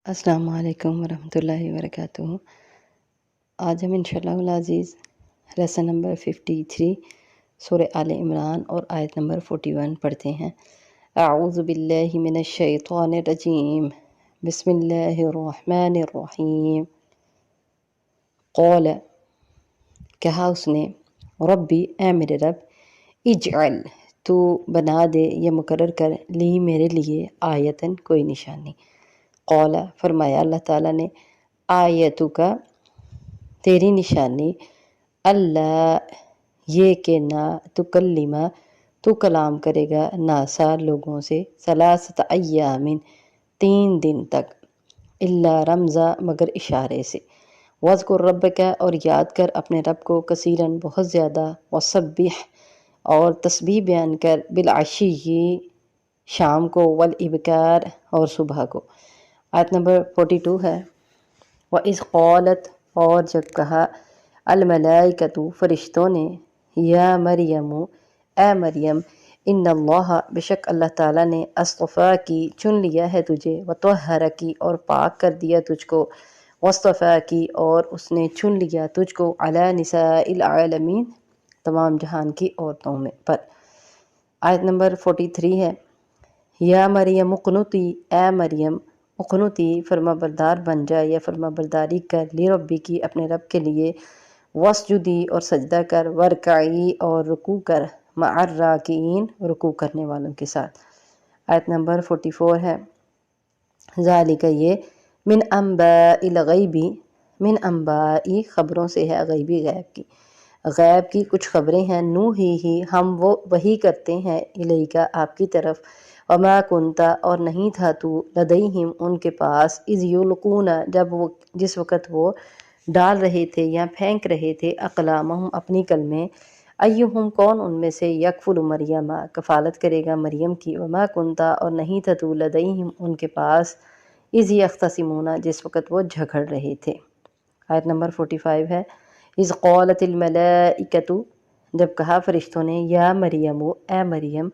السلام علیکم ورحمۃ اللہ وبرکاتہ۔ آج ہم انشاءاللہ العزیز لیسن نمبر 53 سورہ آل عمران اور آیت نمبر 41 پڑھتے ہیں۔ اعوذ باللہ من الشیطان الرجیم، بسم اللہ الرحمن الرحیم۔ قول، کہا اس نے، ربی، اے میرے رب، اجعل، تو بنا دے یا مقرر کر، لی میرے لیے، آیتن، کوئی نشانی۔ قول، فرمایا اللہ تعالیٰ نے، آیتو کا، تیری نشانی، اللہ، یہ کہ نہ تکلمہ، تو کلام کرے گا، ناسا، لوگوں سے، ثلاثۃ ایام، 3 دن تک، الا رمزا، مگر اشارے سے، وذکر ربک، اور یاد کر اپنے رب کو، کثیراً، بہت زیادہ، وسبح، اور تسبیح بیان کر، بالعشی، شام کو، والابکار، اور صبح کو۔ آیت نمبر 42 ہے۔ وَإِذْ قَالَتْ، اور جب کہا، الملائکۃ، فرشتوں نے، یا مریم، اے مریم، ان اللہ، بے شک اللہ تعالیٰ نے، اصطفاکی، چن لیا ہے تجھے، وطہرکی، اور پاک کر دیا تجھ کو، واصطفاکی، اور اس نے چن لیا تجھ کو، علی نساء العالمین، تمام جہان کی عورتوں میں پر۔ آیت نمبر 43 ہے۔ یا مریم اقنتی، اے مریم، اقنتی، فرما بردار بن جا یا فرما برداری کر، لی ربی کی، اپنے رب کے لیے، واسجدی، اور سجدہ کر، ورکعی، اور رکوع کر، مع الراکعین، رکوع کرنے والوں کے ساتھ۔ آیت نمبر 44 ہے۔ ذالک، یہ، من انباء الغیب، من انباء، خبروں سے ہے، غیبی، غیب کی، غیب کی کچھ خبریں ہیں، نوحی، ہم وہ وحی کرتے ہیں، الیکا، آپ کی طرف، وما کنتا، اور نہیں تھا تو، لدیہم، ان کے پاس، اذ یلقون، جس وقت وہ ڈال رہے تھے یا پھینک رہے تھے، اقلامہم، اپنی کلمیں، ایہم، کون ان میں سے، یکفل مریم، کفالت کرے گا مریم کی، وما کنتا، اور نہیں تھا تو، لدیہم، ان کے پاس، اذ یختصمون، جس وقت وہ جھگڑ رہے تھے۔ آیت نمبر 45 ہے۔ اذ قالت الملائکۃ، جب کہا فرشتوں نے، یا مریم، اے مریم،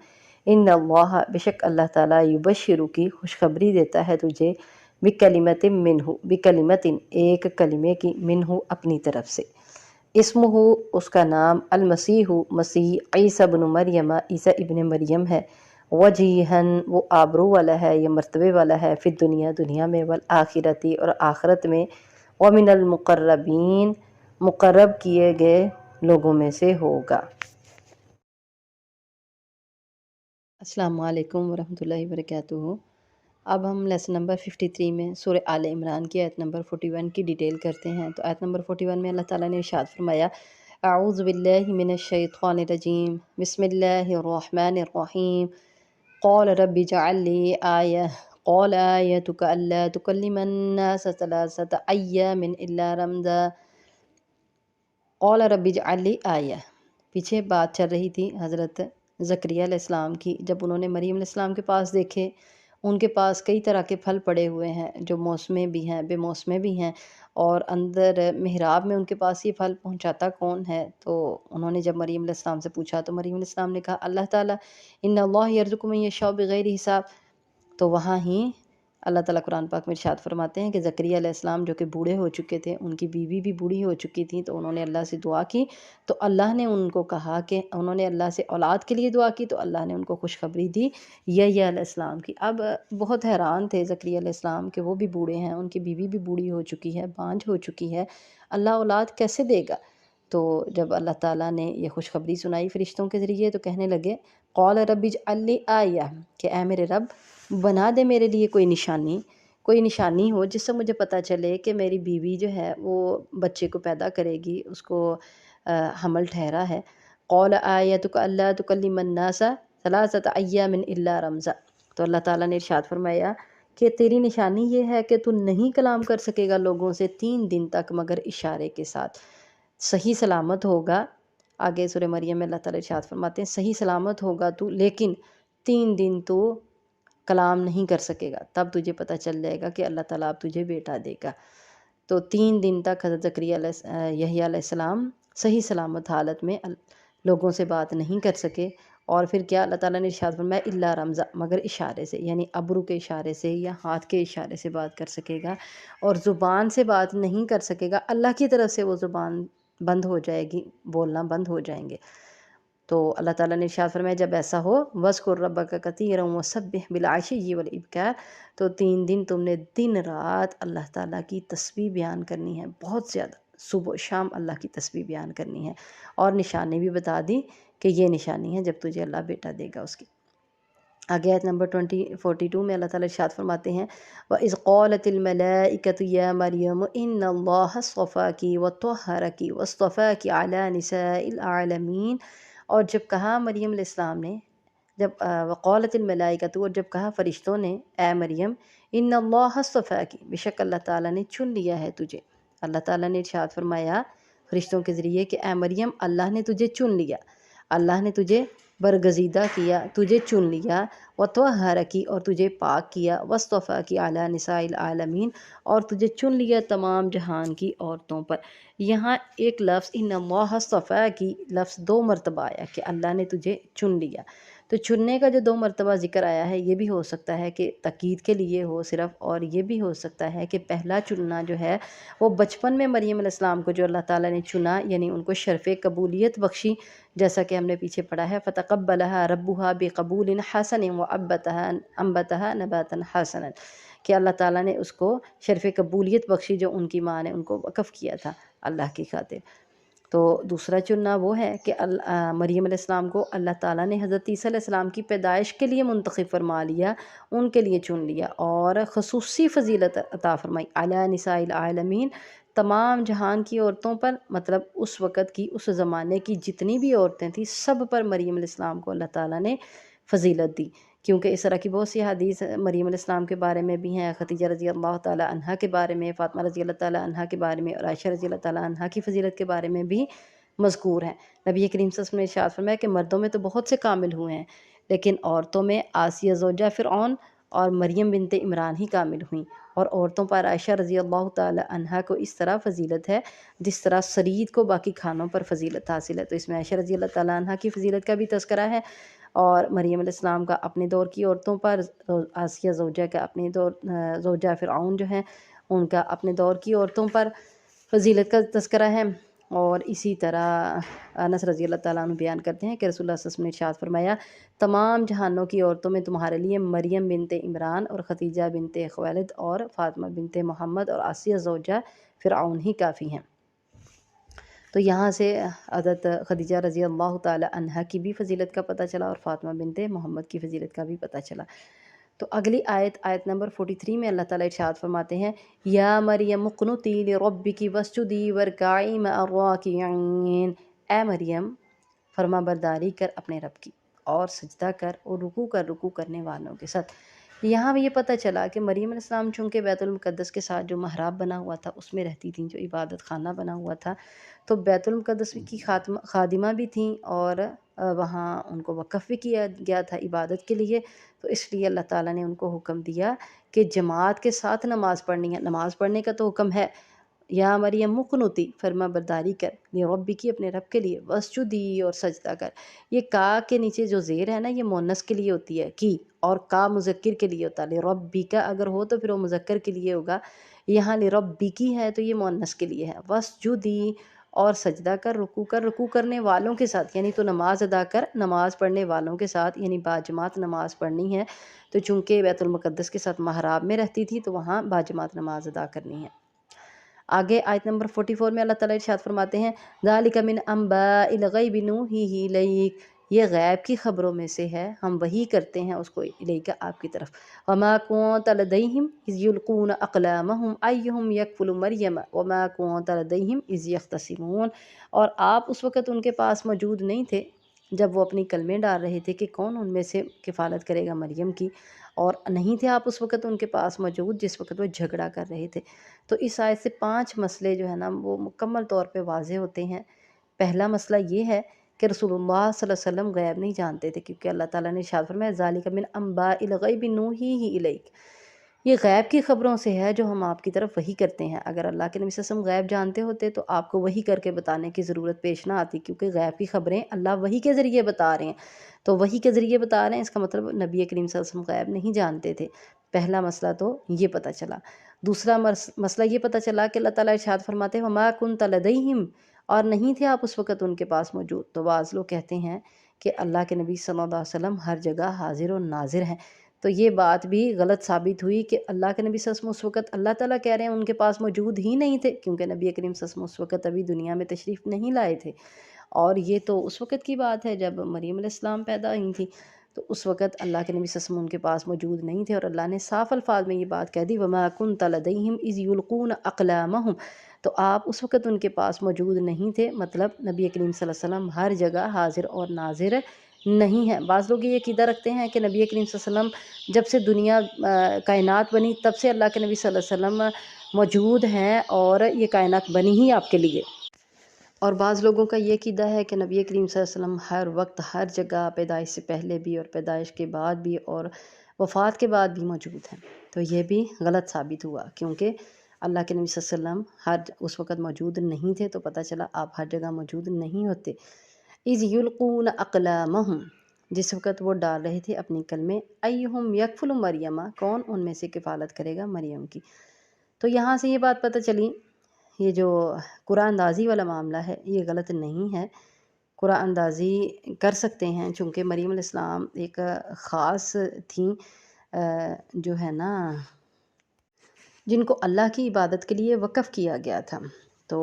ان اللہ، بے شک اللہ تعالیٰ، یبشرکی، خوشخبری دیتا ہے تجھے، بکلمۃ منہ، بکلمۃ، ایک کلمے کی، منہ، اپنی طرف سے، اسمہ، اس کا نام، المسیح، مسیح، عیسیٰ ابن مریم، عیسیٰ ابن مریم ہے، وجیہن، وہ آبرو والا ہے یا مرتبے والا ہے، فی الدنیا، دنیا میں، والآخرتی، اور آخرت میں، ومن المقربین، مقرب کیے گئے لوگوں میں سے ہوگا۔ السلام علیکم ورحمۃ اللہ وبرکاتہ۔ اب ہم لیسن نمبر 53 میں سورہ آل عمران کی آیت نمبر 41 کی ڈیٹیل کرتے ہیں۔ تو آیت نمبر 41 میں اللہ تعالیٰ نے ارشاد فرمایا، اعوذ باللہ من الشیطان الرجیم، بسم اللہ الرحمن الرحیم۔ قال رب اجعل لی آیہ، قال آیتک الا تکلم الناس ثلاثۃ ایام الا رمزا۔ قال رب اجعل لی آیہ، پیچھے بات چل رہی تھی حضرت زکریا علیہ السلام کی، جب انہوں نے مریم علیہ السلام کے پاس دیکھے، ان کے پاس کئی طرح کے پھل پڑے ہوئے ہیں، جو موسمے بھی ہیں، بے موسمے بھی ہیں، اور اندر محراب میں ان کے پاس یہ پھل پہنچاتا کون ہے؟ تو انہوں نے جب مریم علیہ السلام سے پوچھا تو مریم علیہ السلام نے کہا، اللہ تعالیٰ، ان اللہ یرزق من یشاء بغیر حساب۔ تو وہاں ہی اللہ تعالیٰ قرآن پاک میں ارشاد فرماتے ہیں کہ زکریا علیہ السلام جو کہ بوڑھے ہو چکے تھے، ان کی بیوی بھی بوڑھی ہو چکی تھی، تو انہوں نے اللہ سے دعا کی، تو اللہ نے ان کو کہا کہ انہوں نے اللہ سے اولاد کے لیے دعا کی، تو اللہ نے ان کو خوشخبری دی یحییٰ علیہ السلام کی۔ اب بہت حیران تھے زکریا علیہ السلام کہ وہ بھی بوڑھے ہیں، ان کی بیوی بھی بوڑھی ہو چکی ہے، بانجھ ہو چکی ہے، اللہ اولاد کیسے دے گا؟ تو جب اللہ تعالیٰ نے یہ خوشخبری سنائی فرشتوں کے ذریعے، تو کہنے لگے، قال رب اجعل لی آیہ، کہ اے میرے رب، بنا دے میرے لیے کوئی نشانی ہو جس سے مجھے پتہ چلے کہ میری بیوی جو ہے وہ بچے کو پیدا کرے گی، اس کو حمل ٹھہرا ہے۔ قول آیتک الا تکلم الناس ثلاثۃ ایام الا رمزا۔ تو اللہ تعالیٰ نے ارشاد فرمایا کہ تیری نشانی یہ ہے کہ تو نہیں کلام کر سکے گا لوگوں سے 3 دن تک مگر اشارے کے ساتھ، صحیح سلامت ہوگا۔ آگے سورہ مریم میں اللہ تعالیٰ ارشاد فرماتے ہیں، صحیح سلامت ہوگا تو، لیکن 3 دن تو کلام نہیں کر سکے گا، تب تجھے پتہ چل جائے گا کہ اللہ تعالیٰ اب تجھے بیٹا دے گا۔ تو 3 دن تک حضرت زکریا یحییٰ علیہ السلام صحیح سلامت حالت میں لوگوں سے بات نہیں کر سکے، اور پھر کیا اللہ تعالیٰ نے ارشاد فرمایا الا رمزا، مگر اشارے سے، یعنی ابرو کے اشارے سے یا ہاتھ کے اشارے سے بات کر سکے گا، اور زبان سے بات نہیں کر سکے گا، اللہ کی طرف سے وہ زبان بند ہو جائے گی، بولنا بند ہو جائیں گے۔ تو اللہ تعالیٰ نے ارشاد فرمایا جب ایسا ہو وَاذْكُر رَبَّكَ كَثِيرًا وَسَبِّحْ بِالْعَشِيِّ وَالْإِبْكَارِ، تو 3 دن تم نے دن رات اللہ تعالیٰ کی تسبیح بیان کرنی ہے، بہت زیادہ، صبح و شام اللہ کی تسبیح بیان کرنی ہے، اور نشانی بھی بتا دی کہ یہ نشانی ہے جب تجھے اللہ بیٹا دے گا اس کی۔ آگے آیت نمبر 42 میں اللہ تعالیٰ ارشاد فرماتے ہیں وَإِذْ قَالَتِ الْمَلَائِكَةُ يَا مَرْيَمُ إِنَّ اللَّهَ اصْطَفَاكِ وَطَهَّرَكِ وَاصْطَفَاكِ عَلَى نِسَاءِ الْعَالَمِينَ، اور جب کہا مریم علیہ السلام نے، جب وقالت الملائکۃ، اور جب کہا فرشتوں نے، اے مریم، ان اللہ اصطفاک، بے شک اللہ تعالیٰ نے چن لیا ہے تجھے۔ اللہ تعالیٰ نے ارشاد فرمایا فرشتوں کے ذریعے کہ اے مریم، اللہ نے تجھے چن لیا، اللہ نے تجھے برگزیدہ کیا، تجھے چن لیا، وطہرکی، اور تجھے پاک کیا، واصطفاکی علی نساء العالمین، اور تجھے چن لیا تمام جہان کی عورتوں پر۔ یہاں ایک لفظ ان اللہ اصطفاکی لفظ 2 مرتبہ آیا کہ اللہ نے تجھے چن لیا۔ تو چننے کا جو 2 مرتبہ ذکر آیا ہے، یہ بھی ہو سکتا ہے کہ تاکید کے لیے ہو صرف، اور یہ بھی ہو سکتا ہے کہ پہلا چننا جو ہے وہ بچپن میں مریم علیہ السلام کو جو اللہ تعالیٰ نے چنا، یعنی ان کو شرف قبولیت بخشی، جیسا کہ ہم نے پیچھے پڑھا ہے فَتَقَبَّلَهَا رَبُّهَا بِقَبُولٍ حَسَنٍ وَأَنبَتَهَا نَبَاتًا حَسَنًا، کہ اللہ تعالیٰ نے اس کو شرف قبولیت بخشی جو ان کی ماں نے ان کو وقف کیا تھا اللہ کی خاطر۔ تو دوسرا چننا وہ ہے کہ مریم علیہ السلام کو اللہ تعالیٰ نے حضرت عیسیٰ علیہ السلام کی پیدائش کے لیے منتخب فرما لیا، ان کے لیے چن لیا، اور خصوصی فضیلت عطا فرمائی علی نساء العالمین، تمام جہان کی عورتوں پر، مطلب اس وقت کی، اس زمانے کی جتنی بھی عورتیں تھیں سب پر مریم علیہ السلام کو اللہ تعالیٰ نے فضیلت دی، کیونکہ اس طرح کی بہت سی حدیث مریم علیہ السلام کے بارے میں بھی ہیں، خدیجہ رضی اللہ تعالیٰ عنہا کے بارے میں، فاطمہ رضی اللہ تعالیٰ عنہا کے بارے میں، اور عائشہ رضی اللہ تعالیٰ عنہا کی فضیلت کے بارے میں بھی مذکور ہیں۔ نبی کریم صلی اللہ علیہ وسلم نے ارشاد فرمایا کہ مردوں میں تو بہت سے کامل ہوئے ہیں، لیکن عورتوں میں آسیہ زوجہ فرعون اور مریم بنت عمران ہی کامل ہوئیں، اور عورتوں پر عائشہ رضی اللہ تعالیٰ عنہا کو اس طرح فضیلت ہے جس طرح سرید کو باقی کھانوں پر فضیلت حاصل ہے۔ تو اس میں عائشہ رضی اللہ تعالیٰ عنہا کی فضیلت کا بھی تذکرہ ہے، اور مریم علیہ السلام کا اپنے دور کی عورتوں پر، آسیہ زوجہ کا اپنے دور، زوجہ فرعون جو ہیں ان کا اپنے دور کی عورتوں پر فضیلت کا تذکرہ ہے۔ اور اسی طرح انس رضی اللہ تعالیٰ عنہ بیان کرتے ہیں کہ رسول اللہ صلی اللہ علیہ وسلم نے ارشاد فرمایا تمام جہانوں کی عورتوں میں تمہارے لیے مریم بنت عمران اور خدیجہ بنت خویلد اور فاطمہ بنت محمد اور آسیہ زوجہ فرعون ہی کافی ہیں۔ تو یہاں سے حضرت خدیجہ رضی اللہ تعالیٰ عنہا کی بھی فضیلت کا پتہ چلا، اور فاطمہ بنت محمد کی فضیلت کا بھی پتہ چلا۔ تو اگلی آیت نمبر 43 میں اللہ تعالیٰ ارشاد فرماتے ہیں یا مریم اقنتی لربک واسجدی وارکعی مع الراکعین، اے مریم فرما برداری کر اپنے رب کی، اور سجدہ کر اور رکوع کرنے والوں کے ساتھ۔ یہاں بھی یہ پتہ چلا کہ مریم علیہ السلام چونکہ بیت المقدس کے ساتھ جو محراب بنا ہوا تھا اس میں رہتی تھیں، جو عبادت خانہ بنا ہوا تھا، تو بیت المقدس کی خادمہ بھی تھیں، اور وہاں ان کو وقف بھی کیا گیا تھا عبادت کے لیے، تو اس لیے اللہ تعالیٰ نے ان کو حکم دیا کہ جماعت کے ساتھ نماز پڑھنی ہے۔ نماز پڑھنے کا تو حکم ہے، یا مریم مقنوتی فرما برداری کر لربی کی اپنے رب کے لیے، واسجدی اور سجدہ کر۔ یہ کا کے نیچے جو زیر ہے نا، یہ مؤنث کے لیے ہوتی ہے کی، اور کا مذکر کے لیے ہوتا ہے، لربی کا اگر ہو تو پھر وہ مذکر کے لیے ہوگا، یہاں لربی کی ہے تو یہ مؤنث کے لیے ہے۔ واسجدی اور سجدہ کر، رکوع کرنے والوں کے ساتھ، یعنی تو نماز ادا کر نماز پڑھنے والوں کے ساتھ، یعنی باجماعت نماز پڑھنی ہے، تو چونکہ بیت المقدس کے ساتھ محراب میں رہتی تھی تو وہاں باجماعت نماز ادا کرنی ہے۔ آگے آیت نمبر 44 میں اللہ تعالیٰ ارشاد فرماتے ہیں ذَلِكَ مِنْ أَنْبَاءِ الْغَيْبِ نُوحِيهِ إِلَيْكَ، یہ غیب کی خبروں میں سے ہے، ہم وحی کرتے ہیں اس کو الیک، آپ کی طرف۔ وَمَا كُنْتَ لَدَيْهِمْ إِذْ يُلْقُونَ أَقْلَامَهُمْ أَيُّهُمْ يَكْفُلُ مَرْيَمَ وَمَا كُنْتَ لَدَيْهِمْ إِذْ يَخْتَصِمُونَ، اور آپ اس وقت ان کے پاس موجود نہیں تھے جب وہ اپنی کلمیں ڈال رہے تھے کہ کون ان میں سے کفالت کرے گا مریم کی، اور نہیں تھے آپ اس وقت ان کے پاس موجود جس وقت وہ جھگڑا کر رہے تھے۔ تو اس آیت سے 5 مسئلے جو ہیں نا وہ مکمل طور پہ واضح ہوتے ہیں۔ پہلا مسئلہ یہ ہے کہ رسول اللہ صلی اللہ علیہ وسلم غیب نہیں جانتے تھے، کیونکہ اللہ تعالیٰ نے ارشاد فرمایا ذَلِكَ مِنْ أَنْبَاءِ الْغَيْبِ نُوحِيهِ إِلَيْكَ، یہ غیب کی خبروں سے ہے جو ہم آپ کی طرف وحی کرتے ہیں۔ اگر اللہ کے نبی صلی اللہ علیہ وسلم غیب جانتے ہوتے تو آپ کو وحی کر کے بتانے کی ضرورت پیش نہ آتی، کیونکہ غیب کی خبریں اللہ وحی کے ذریعے بتا رہے ہیں۔ تو وحی کے ذریعے بتا رہے ہیں، اس کا مطلب نبی کریم صلی اللہ علیہ وسلم غیب نہیں جانتے تھے۔ پہلا مسئلہ تو یہ پتہ چلا۔ دوسرا مسئلہ یہ پتہ چلا کہ اللہ تعالیٰ ارشاد فرماتے ہیں وَمَا كُنْتَ لَدَيْهِمْ، اور نہیں تھے آپ اس وقت ان کے پاس موجود۔ تو بعض لوگ کہتے ہیں کہ اللہ کے نبی صلی اللہ علیہ وسلم ہر جگہ حاضر و ناظر ہیں، تو یہ بات بھی غلط ثابت ہوئی کہ اللہ کے نبی صلی اللہ علیہ وسلم اس وقت اللہ تعالیٰ کہہ رہے ہیں ان کے پاس موجود ہی نہیں تھے، کیونکہ نبی کریم صلی اللہ علیہ وسلم اس وقت ابھی دنیا میں تشریف نہیں لائے تھے، اور یہ تو اس وقت کی بات ہے جب مریم علیہ السلام پیدا ہوئی تھی، تو اس وقت اللہ کے نبی صلی اللہ علیہ وسلم ان کے پاس موجود نہیں تھے، اور اللہ نے صاف الفاظ میں یہ بات کہہ دی وَمَا كُنْتَ لَدَيْهِمْ إِذْ يُلْقُونَ أَقْلَامَهُمْ، تو آپ اس وقت ان کے پاس موجود نہیں تھے، مطلب نبی کریم صلی اللہ علیہ وسلم ہر جگہ حاضر اور ناظر نہیں ہے۔ بعض لوگ یہ عقیدہ رکھتے ہیں کہ نبی کریم صلی اللہ علیہ وسلم جب سے دنیا کائنات بنی تب سے اللہ کے نبی صلی اللہ علیہ وسلم موجود ہیں، اور یہ کائنات بنی ہی آپ کے لیے۔ اور بعض لوگوں کا یہ عقیدہ ہے کہ نبی کریم صلی اللہ علیہ وسلم ہر وقت ہر جگہ پیدائش سے پہلے بھی اور پیدائش کے بعد بھی اور وفات کے بعد بھی موجود ہیں، تو یہ بھی غلط ثابت ہوا، کیونکہ اللہ کے نبی صلی اللہ علیہ وسلم اس وقت موجود نہیں تھے، تو پتہ چلا آپ ہر جگہ موجود نہیں ہوتے۔ اِذْ يُلْقُونَ أَقْلَامَهُمْ، جس وقت وہ ڈال رہے تھے اپنی کلمے، أَيُّهُمْ يَكْفُلُ مَرْيَمَ، کون ان میں سے کفالت کرے گا مریم کی۔ تو یہاں سے یہ بات پتہ چلی، یہ جو قرآن اندازی والا معاملہ ہے یہ غلط نہیں ہے، قرآن اندازی کر سکتے ہیں، چونکہ مریم علیہ السلام ایک خاص تھیں جو ہے نا جن کو اللہ کی عبادت کے لیے وقف کیا گیا تھا۔ تو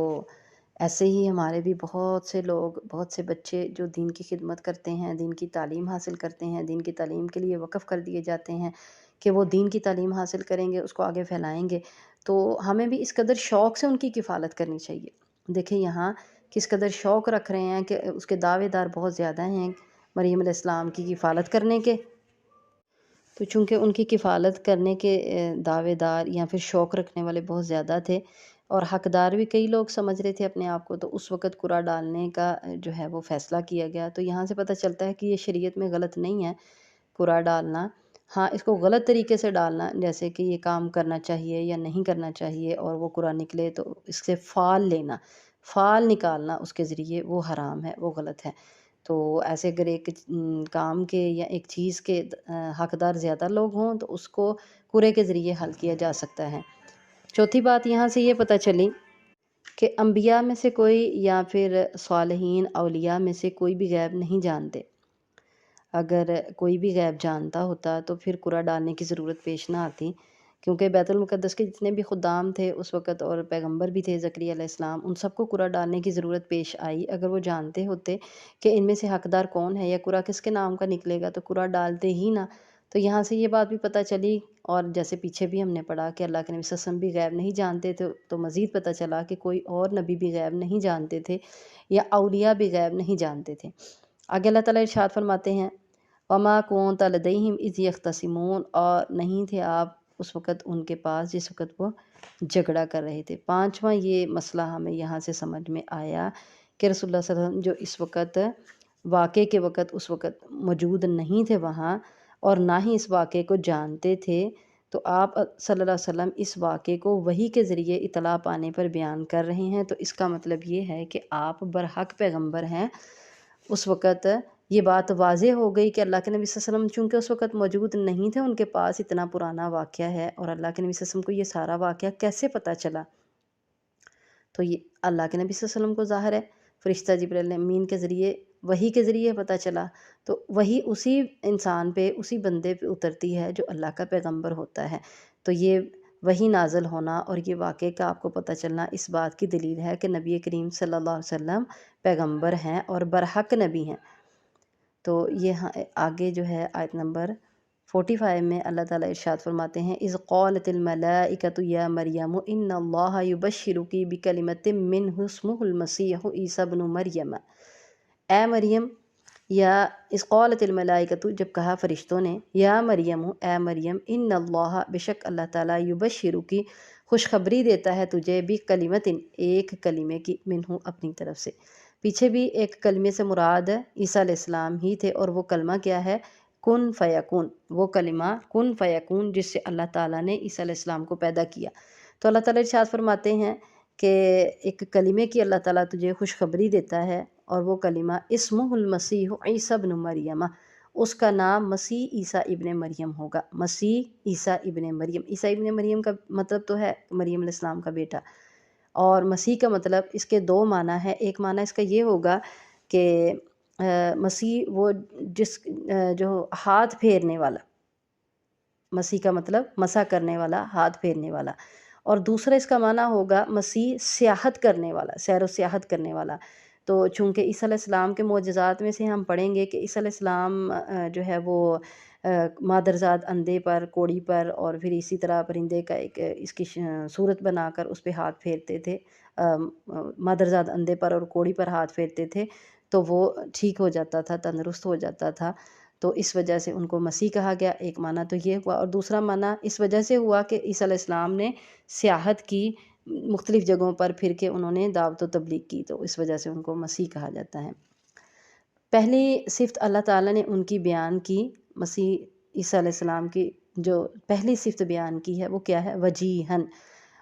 ایسے ہی ہمارے بھی بہت سے لوگ، بہت سے بچے جو دین کی خدمت کرتے ہیں، دین کی تعلیم حاصل کرتے ہیں، دین کی تعلیم کے لیے وقف کر دیے جاتے ہیں کہ وہ دین کی تعلیم حاصل کریں گے، اس کو آگے پھیلائیں گے، تو ہمیں بھی اس قدر شوق سے ان کی کفالت کرنی چاہیے۔ دیکھیں یہاں کس قدر شوق رکھ رہے ہیں کہ اس کے دعوے دار بہت زیادہ ہیں مریم علیہ السلام کی کفالت کرنے کے، تو چونکہ ان کی کفالت کرنے کے دعوے دار یا پھر شوق رکھنے والے بہت زیادہ تھے، اور حقدار بھی کئی لوگ سمجھ رہے تھے اپنے آپ کو، تو اس وقت قرعہ ڈالنے کا جو ہے وہ فیصلہ کیا گیا۔ تو یہاں سے پتہ چلتا ہے کہ یہ شریعت میں غلط نہیں ہے قرعہ ڈالنا، ہاں اس کو غلط طریقے سے ڈالنا، جیسے کہ یہ کام کرنا چاہیے یا نہیں کرنا چاہیے، اور وہ قرعہ نکلے تو اس سے فال لینا، فال نکالنا اس کے ذریعے، وہ حرام ہے، وہ غلط ہے۔ تو ایسے اگر ایک کام کے یا ایک چیز کے حقدار زیادہ لوگ ہوں تو اس کو قرعے کے ذریعے حل کیا جا سکتا ہے۔ چوتھی بات یہاں سے یہ پتہ چلی کہ انبیاء میں سے کوئی یا پھر صالحین اولیاء میں سے کوئی بھی غیب نہیں جانتے۔ اگر کوئی بھی غیب جانتا ہوتا تو پھر قرعہ ڈالنے کی ضرورت پیش نہ آتی، کیونکہ بیت المقدس کے جتنے بھی خدام تھے اس وقت اور پیغمبر بھی تھے زکریا علیہ السلام، ان سب کو قرعہ ڈالنے کی ضرورت پیش آئی۔ اگر وہ جانتے ہوتے کہ ان میں سے حقدار کون ہے یا قرعہ کس کے نام کا نکلے گا تو قرعہ ڈالتے ہی نہ۔ تو یہاں سے یہ بات بھی پتہ چلی، اور جیسے پیچھے بھی ہم نے پڑھا کہ اللہ کے نبی صلی اللہ علیہ وسلم بھی غیب نہیں جانتے تھے، تو مزید پتہ چلا کہ کوئی اور نبی بھی غیب نہیں جانتے تھے یا اولیاء بھی غیب نہیں جانتے تھے۔ آگے اللہ تعالیٰ ارشاد فرماتے ہیں وَمَا كُنْتَ لَدَيْهِمْ إِذْ يَخْتَصِمُونَ، اور نہیں تھے آپ اس وقت ان کے پاس جس وقت وہ جھگڑا کر رہے تھے۔ پانچواں یہ مسئلہ ہمیں یہاں سے سمجھ میں آیا کہ رسول اللہ صلی اللہ علیہ وسلم جو اس وقت واقعے کے وقت اس وقت موجود نہیں تھے وہاں، اور نہ ہی اس واقعے کو جانتے تھے، تو آپ صلی اللہ علیہ وسلم اس واقعے کو وحی کے ذریعے اطلاع پانے پر بیان کر رہے ہیں، تو اس کا مطلب یہ ہے کہ آپ برحق پیغمبر ہیں۔ اس وقت یہ بات واضح ہو گئی کہ اللہ کے نبی صلی اللہ علیہ وسلم چونکہ اس وقت موجود نہیں تھے، ان کے پاس اتنا پرانا واقعہ ہے، اور اللہ کے نبی صلی اللہ علیہ وسلم کو یہ سارا واقعہ کیسے پتہ چلا؟ تو یہ اللہ کے نبی صلی اللہ علیہ وسلم کو ظاہر ہے فرشتہ جبرائیل امین کے ذریعے، وحی کے ذریعے پتہ چلا، تو وہی اسی انسان پہ، اسی بندے پہ اترتی ہے جو اللہ کا پیغمبر ہوتا ہے۔ تو یہ وحی نازل ہونا اور یہ واقعے کا آپ کو پتہ چلنا اس بات کی دلیل ہے کہ نبی کریم صلی اللہ علیہ وسلم پیغمبر ہیں اور برحق نبی ہیں۔ تو یہ آگے جو ہے آیت نمبر 45 میں اللہ تعالیٰ ارشاد فرماتے ہیں اِذْ قَالَتِ الْمَلَائِكَةُ يَا مَرْيَمُ إِنَّ اللَّهَ يُبَشِّرُكِ بِكَلِمَةٍ مِّنْهُ اسْمُهُ الْمَسِيحُ عِيسَى ابْنُ مَرْيَمَ، اے مریم، یا اِذْ قَالَتِ الْمَلَائِكَةُ جب کہا فرشتوں نے، یا مریم، اے مریم، إِنَّ اللَّهَ بے شک اللہ تعالیٰ يُبَشِّرُكِ خوشخبری دیتا ہے تجھے، بِكَلِمَةٍ ایک کلمے کی، منہ اپنی طرف سے۔ پیچھے بھی ایک کلمے سے مراد عیسیٰ علیہ السلام ہی تھے، اور وہ کلمہ کیا ہے؟ کن فیکون، وہ کلمہ کن فیکون جس سے اللہ تعالیٰ نے عیسیٰ علیہ السلام کو پیدا کیا۔ تو اللہ تعالیٰ ارشاد فرماتے ہیں کہ ایک کلمے کی اللہ تعالیٰ تجھے خوشخبری دیتا ہے، اور وہ کلمہ اسمہ المسیح عیسیٰ ابن مریم، اس کا نام مسیح عیسیٰ ابن مریم ہوگا۔ مسیح عیسیٰ ابن مریم، عیسیٰ ابن مریم کا مطلب تو ہے مریم علیہ السلام کا بیٹا، اور مسیح کا مطلب اس کے دو معنی ہے۔ ایک معنی اس کا یہ ہوگا کہ مسیح وہ جس جو ہاتھ پھیرنے والا، مسیح کا مطلب مسح کرنے والا، ہاتھ پھیرنے والا، اور دوسرا اس کا معنی ہوگا مسیح سیاحت کرنے والا، سیر و سیاحت کرنے والا۔ تو چونکہ عیسیٰ علیہ السلام کے معجزات میں سے ہم پڑھیں گے کہ عیسیٰ علیہ السلام جو ہے وہ مادرزاد اندھے پر، کوڑی پر، اور پھر اسی طرح پرندے کا ایک اس کی صورت بنا کر اس پہ ہاتھ پھیرتے تھے، مادرزاد اندھے پر اور کوڑی پر ہاتھ پھیرتے تھے تو وہ ٹھیک ہو جاتا تھا، تندرست ہو جاتا تھا۔ تو اس وجہ سے ان کو مسیح کہا گیا، ایک معنی تو یہ ہوا، اور دوسرا معنی اس وجہ سے ہوا کہ عیسیٰ علیہ السلام نے سیاحت کی، مختلف جگہوں پر پھر کے انہوں نے دعوت و تبلیغ کی، تو اس وجہ سے ان کو مسیح کہا جاتا ہے۔ پہلی صفت اللہ تعالیٰ نے ان کی بیان کی، مسیح عیسیٰ علیہ السلام کی جو پہلی صفت بیان کی ہے وہ کیا ہے؟ وجیہن،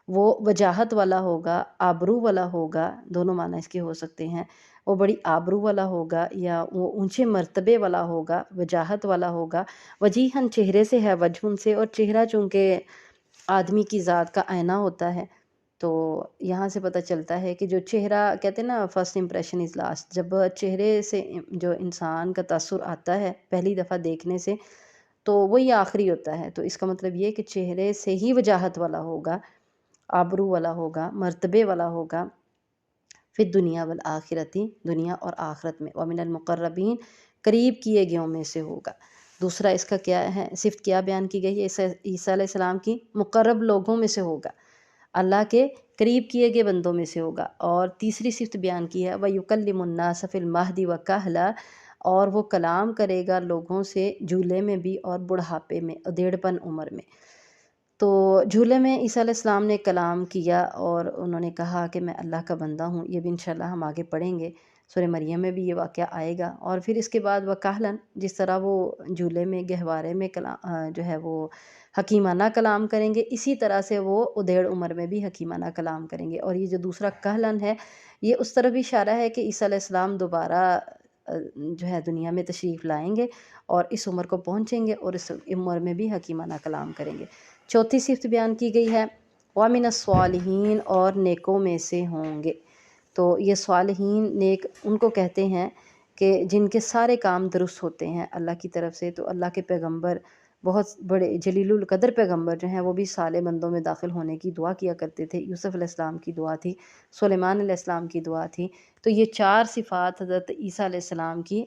وہ وجاہت والا ہوگا، آبرو والا ہوگا، دونوں معنی اس کے ہو سکتے ہیں۔ وہ بڑی آبرو والا ہوگا یا وہ اونچے مرتبے والا ہوگا، وجاہت والا ہوگا۔ وجیہن چہرے سے ہے، وجہن سے، اور چہرہ چونکہ آدمی کی ذات کا آئینہ ہوتا ہے، تو یہاں سے پتہ چلتا ہے کہ جو چہرہ کہتے ہیں نا فرسٹ امپریشن از لاسٹ، جب چہرے سے جو انسان کا تاثر آتا ہے پہلی دفعہ دیکھنے سے تو وہی آخری ہوتا ہے۔ تو اس کا مطلب یہ کہ چہرے سے ہی وجاہت والا ہوگا، آبرو والا ہوگا، مرتبے والا ہوگا، فی الدنیا والآخرتی، دنیا اور آخرت میں، ومن المقربین، قریب کیے گئوں میں سے ہوگا۔ دوسرا اس کا کیا ہے، صفت کیا بیان کی گئی ہے عیسیٰ علیہ السلام کی؟ مقرب لوگوں میں سے ہوگا، اللہ کے قریب کیے گئے بندوں میں سے ہوگا۔ اور تیسری صفت بیان کی ہے وَيُكَلِّمُ النَّاسَ فِي الْمَهْدِ وَكَهْلًا، اور وہ کلام کرے گا لوگوں سے جھولے میں بھی اور بڑھاپے میں، ادھیڑپن عمر میں۔ تو جھولے میں عیسیٰ علیہ السلام نے کلام کیا اور انہوں نے کہا کہ میں اللہ کا بندہ ہوں، یہ بھی انشاءاللہ ہم آگے پڑھیں گے، سورہ مریم میں بھی یہ واقعہ آئے گا۔ اور پھر اس کے بعد وکہلاً، جس طرح وہ جھولے میں گہوارے میں جو ہے وہ حکیمانہ کلام کریں گے، اسی طرح سے وہ ادھیڑ عمر میں بھی حکیمانہ کلام کریں گے۔ اور یہ جو دوسرا کہلاً ہے، یہ اس طرح بھی اشارہ ہے کہ عیسیٰ علیہ السلام دوبارہ جو ہے دنیا میں تشریف لائیں گے اور اس عمر کو پہنچیں گے اور اس عمر میں بھی حکیمانہ کلام کریں گے۔ چوتھی صفت بیان کی گئی ہے وَمِنَ الصَّالِحِينَ، اور نیکوں میں سے ہوں گے۔ تو یہ صالحین، نیک ان کو کہتے ہیں کہ جن کے سارے کام درست ہوتے ہیں اللہ کی طرف سے۔ تو اللہ کے پیغمبر، بہت بڑے جلیل القدر پیغمبر جو ہیں، وہ بھی صالح بندوں میں داخل ہونے کی دعا کیا کرتے تھے۔ یوسف علیہ السلام کی دعا تھی، سلیمان علیہ السلام کی دعا تھی۔ تو یہ چار صفات حضرت عیسیٰ علیہ السلام کی